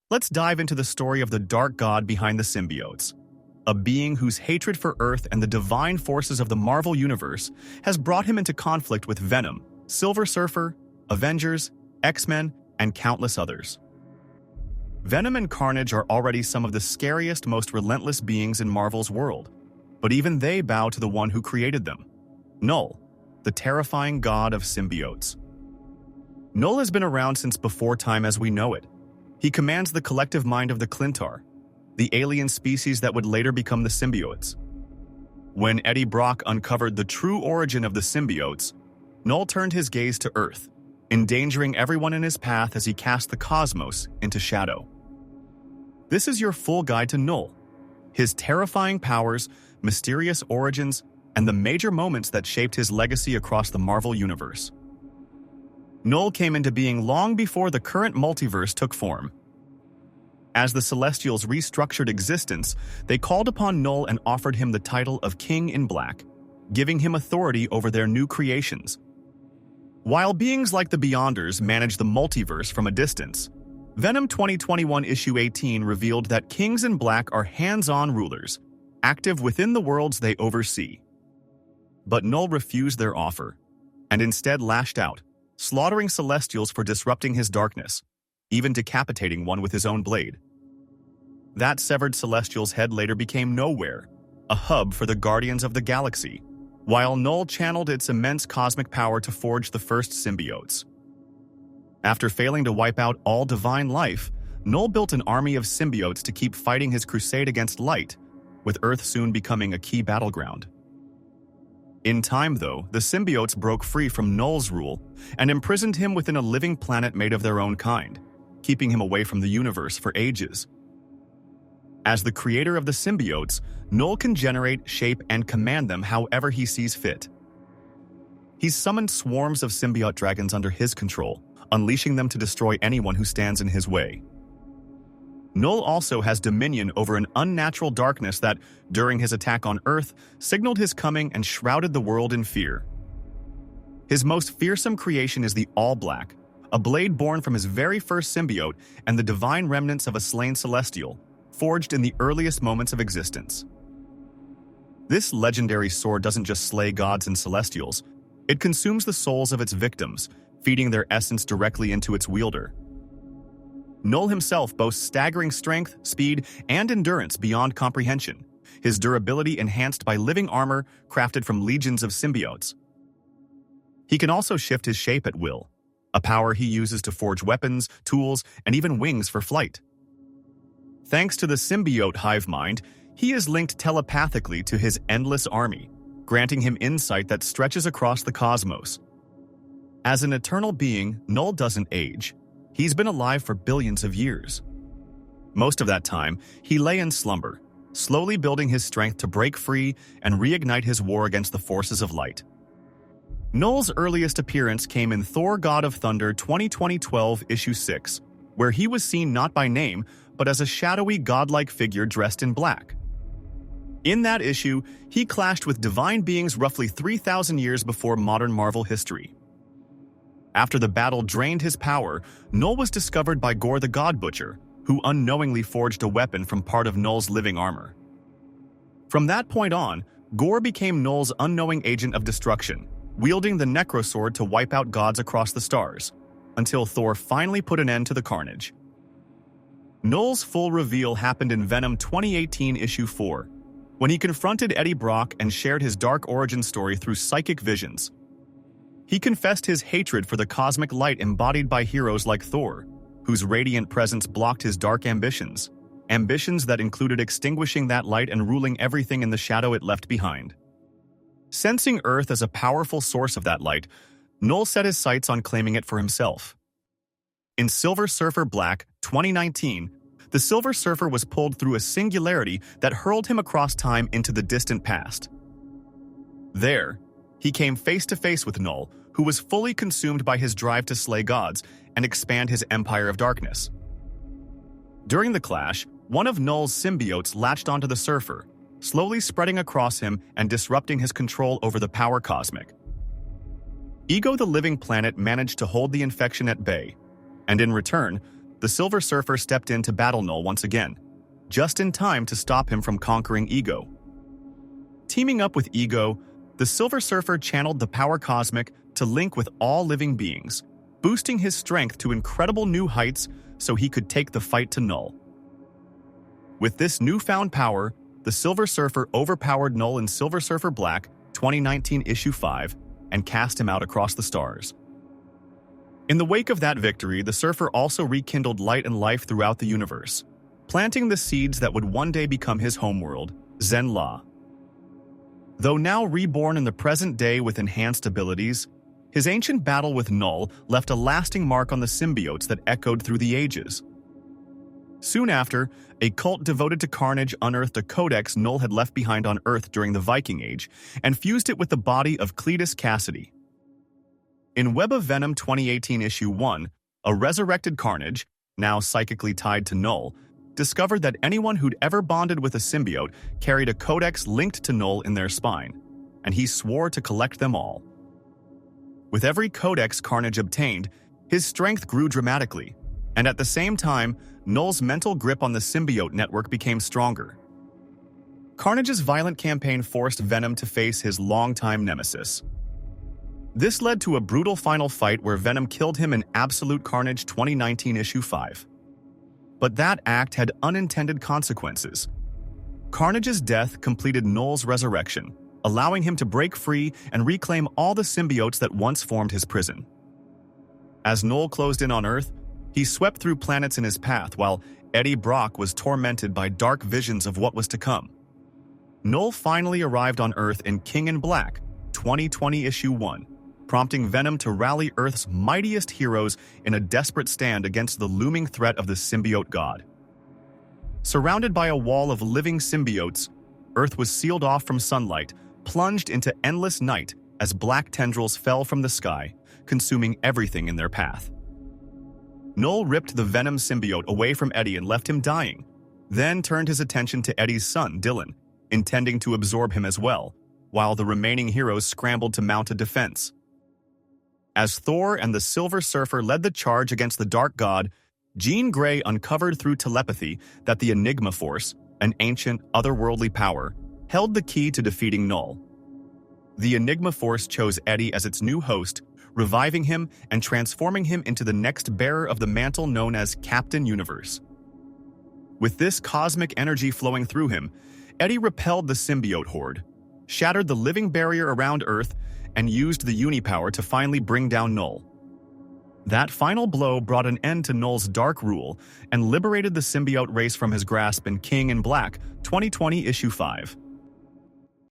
Let's dive into the story of the dark god behind the symbiotes, a being whose hatred for Earth and the divine forces of the Marvel Universe has brought him into conflict with Venom, Silver Surfer, Avengers, X-Men, and countless others. Venom and Carnage are already some of the scariest, most relentless beings in Marvel's world, but even they bow to the one who created them, Knull, the terrifying god of symbiotes. Knull has been around since before time as we know it. He commands the collective mind of the Clintar, the alien species that would later become the symbiotes. When Eddie Brock uncovered the true origin of the symbiotes, Knull turned his gaze to Earth, endangering everyone in his path as he cast the cosmos into shadow. This is your full guide to Knull, his terrifying powers, mysterious origins, and the major moments that shaped his legacy across the Marvel Universe. Knull came into being long before the current multiverse took form. As the Celestials restructured existence, they called upon Knull and offered him the title of King in Black, giving him authority over their new creations. While beings like the Beyonders manage the multiverse from a distance, Venom 2021 issue 18 revealed that Kings in Black are hands-on rulers, active within the worlds they oversee. But Knull refused their offer, and instead lashed out, slaughtering Celestials for disrupting his darkness, even decapitating one with his own blade. That severed Celestial's head later became Nowhere, a hub for the Guardians of the Galaxy, while Knull channeled its immense cosmic power to forge the first symbiotes. After failing to wipe out all divine life, Knull built an army of symbiotes to keep fighting his crusade against light, with Earth soon becoming a key battleground. In time, though, the symbiotes broke free from Knull's rule and imprisoned him within a living planet made of their own kind, keeping him away from the universe for ages. As the creator of the symbiotes, Knull can generate, shape, and command them however he sees fit. He's summoned swarms of symbiote dragons under his control, unleashing them to destroy anyone who stands in his way. Knull also has dominion over an unnatural darkness that, during his attack on Earth, signaled his coming and shrouded the world in fear. His most fearsome creation is the All-Black, a blade born from his very first symbiote and the divine remnants of a slain Celestial, forged in the earliest moments of existence. This legendary sword doesn't just slay gods and Celestials, it consumes the souls of its victims, feeding their essence directly into its wielder. Knull himself boasts staggering strength, speed, and endurance beyond comprehension, his durability enhanced by living armor crafted from legions of symbiotes. He can also shift his shape at will, a power he uses to forge weapons, tools, and even wings for flight. Thanks to the symbiote hive mind, he is linked telepathically to his endless army, granting him insight that stretches across the cosmos. As an eternal being, Knull doesn't age. He's been alive for billions of years. Most of that time, he lay in slumber, slowly building his strength to break free and reignite his war against the forces of light. Knull's earliest appearance came in Thor: God of Thunder 2012 issue 6, where he was seen not by name, but as a shadowy godlike figure dressed in black. In that issue, he clashed with divine beings roughly 3,000 years before modern Marvel history. After the battle drained his power, Knull was discovered by Gorr the God Butcher, who unknowingly forged a weapon from part of Knull's living armor. From that point on, Gorr became Knull's unknowing agent of destruction, wielding the Necrosword to wipe out gods across the stars, until Thor finally put an end to the carnage. Knull's full reveal happened in Venom 2018 issue 4, when he confronted Eddie Brock and shared his dark origin story through psychic visions. He confessed his hatred for the cosmic light embodied by heroes like Thor, whose radiant presence blocked his dark ambitions that included extinguishing that light and ruling everything in the shadow it left behind. Sensing Earth as a powerful source of that light, Knull set his sights on claiming it for himself. In Silver Surfer Black 2019, the Silver Surfer was pulled through a singularity that hurled him across time into the distant past. There, he came face-to-face with Knull, who was fully consumed by his drive to slay gods and expand his empire of darkness. During the clash, one of Knull's symbiotes latched onto the Surfer, slowly spreading across him and disrupting his control over the power cosmic. Ego the Living Planet managed to hold the infection at bay, and in return, the Silver Surfer stepped in to battle Knull once again, just in time to stop him from conquering Ego. Teaming up with Ego, the Silver Surfer channeled the power cosmic to link with all living beings, boosting his strength to incredible new heights so he could take the fight to Knull. With this newfound power, the Silver Surfer overpowered Knull in Silver Surfer Black 2019 issue 5 and cast him out across the stars. In the wake of that victory, the Surfer also rekindled light and life throughout the universe, planting the seeds that would one day become his homeworld, Zen-La. Though now reborn in the present day with enhanced abilities, his ancient battle with Knull left a lasting mark on the symbiotes that echoed through the ages. Soon after, a cult devoted to carnage unearthed a codex Knull had left behind on Earth during the Viking Age and fused it with the body of Cletus Cassidy. In Web of Venom 2018 issue 1, a resurrected Carnage, now psychically tied to Knull, discovered that anyone who'd ever bonded with a symbiote carried a codex linked to Knull in their spine, and he swore to collect them all. With every codex Carnage obtained, his strength grew dramatically, and at the same time, Knull's mental grip on the symbiote network became stronger. Carnage's violent campaign forced Venom to face his longtime nemesis. This led to a brutal final fight where Venom killed him in Absolute Carnage 2019 issue 5. But that act had unintended consequences. Carnage's death completed Knull's resurrection, allowing him to break free and reclaim all the symbiotes that once formed his prison. As Knull closed in on Earth, he swept through planets in his path while Eddie Brock was tormented by dark visions of what was to come. Knull finally arrived on Earth in King in Black 2020 issue 1, prompting Venom to rally Earth's mightiest heroes in a desperate stand against the looming threat of the symbiote god. Surrounded by a wall of living symbiotes, Earth was sealed off from sunlight, plunged into endless night as black tendrils fell from the sky, consuming everything in their path. Knull ripped the Venom symbiote away from Eddie and left him dying, then turned his attention to Eddie's son, Dylan, intending to absorb him as well, while the remaining heroes scrambled to mount a defense. As Thor and the Silver Surfer led the charge against the Dark God, Jean Grey uncovered through telepathy that the Enigma Force, an ancient, otherworldly power, held the key to defeating Knull. The Enigma Force chose Eddie as its new host, reviving him and transforming him into the next bearer of the mantle known as Captain Universe. With this cosmic energy flowing through him, Eddie repelled the symbiote horde, shattered the living barrier around Earth, and used the Unipower to finally bring down Knull. That final blow brought an end to Knull's dark rule and liberated the symbiote race from his grasp in King in Black 2020 issue 5.